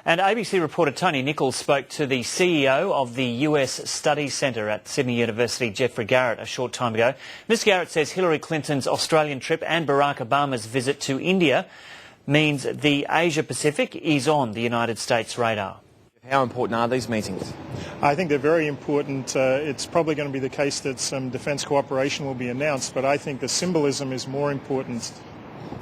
And ABC reporter Tony Nichols spoke to the CEO of the US Studies Centre at Sydney University, Geoffrey Garrett, a short time ago. Mr Garrett says Hillary Clinton's Australian trip and Barack Obama's visit to India means the Asia-Pacific is on the United States radar. How important are these meetings? I think they're very important. It's probably going to be the case that some defence cooperation will be announced, but I think the symbolism is more important.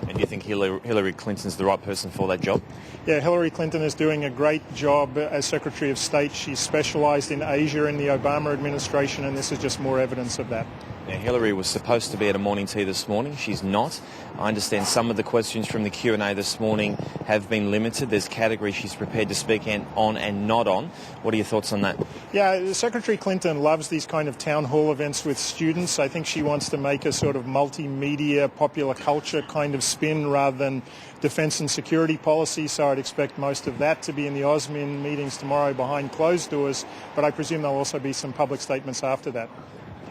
And do you think Hillary Clinton's the right person for that job? Yeah, Hillary Clinton is doing a great job as Secretary of State. She's specialised in Asia in the Obama administration, and this is just more evidence of that. Now, Hillary was supposed to be at a morning tea this morning. She's not. I understand some of the questions from the Q&A this morning have been limited. There's categories she's prepared to speak on and not on. What are your thoughts on that? Yeah, Secretary Clinton loves these kind of town hall events with students. I think she wants to make a sort of multimedia, popular culture kind of spin rather than defence and security policy, so I'd expect most of that to be in the OSMIN meetings tomorrow behind closed doors, but I presume there'll also be some public statements after that.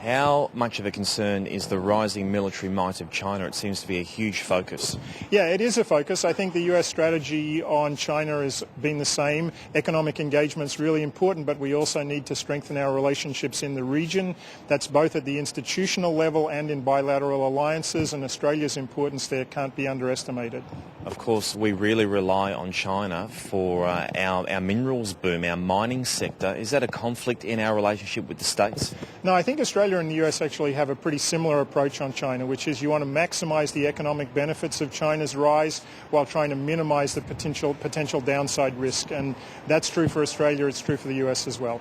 How much of a concern is the rising military might of China? It seems to be a huge focus. Yeah, it is a focus. I think the US strategy on China has been the same. Economic engagement's really important, but we also need to strengthen our relationships in the region. That's both at the institutional level and in bilateral alliances, and Australia's importance there can't be underestimated. Of course, we really rely on China for our minerals boom, our mining sector. Is that a conflict in our relationship with the States? No, I think Australia and the US actually have a pretty similar approach on China, which is you want to maximise the economic benefits of China's rise while trying to minimise the potential downside risk. And that's true for Australia, it's true for the US as well.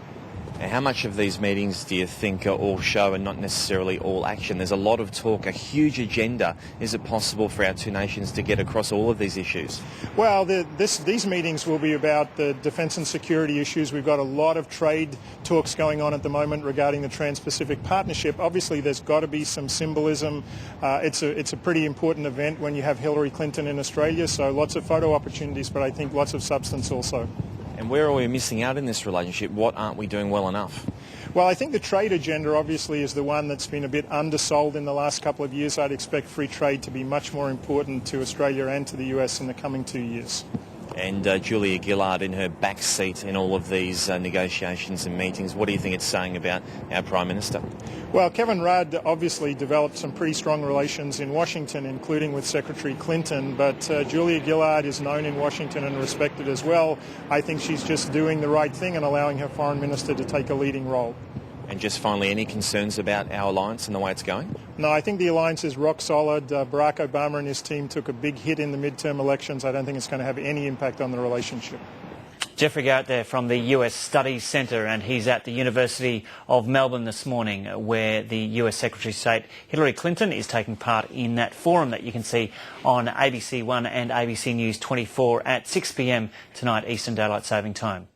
How much of these meetings do you think are all show and not necessarily all action? There's a lot of talk, a huge agenda. Is it possible for our two nations to get across all of these issues? Well, these meetings will be about the defence and security issues. We've got a lot of trade talks going on at the moment regarding the Trans-Pacific Partnership. Obviously, there's got to be some symbolism. It's a pretty important event when you have Hillary Clinton in Australia, so lots of photo opportunities, but I think lots of substance also. And where are we missing out in this relationship? What aren't we doing well enough? Well, I think the trade agenda obviously is the one that's been a bit undersold in the last couple of years. I'd expect free trade to be much more important to Australia and to the US in the coming 2 years. And Julia Gillard in her back seat in all of these negotiations and meetings, what do you think it's saying about our Prime Minister? Well, Kevin Rudd obviously developed some pretty strong relations in Washington, including with Secretary Clinton, but Julia Gillard is known in Washington and respected as well. I think she's just doing the right thing and allowing her Foreign Minister to take a leading role. And just finally, any concerns about our alliance and the way it's going? No, I think the alliance is rock solid. Barack Obama and his team took a big hit in the midterm elections. I don't think it's going to have any impact on the relationship. Geoffrey Garrett there from the US Studies Centre, and he's at the University of Melbourne this morning, where the US Secretary of State Hillary Clinton is taking part in that forum that you can see on ABC 1 and ABC News 24 at 6 p.m. tonight Eastern Daylight Saving Time.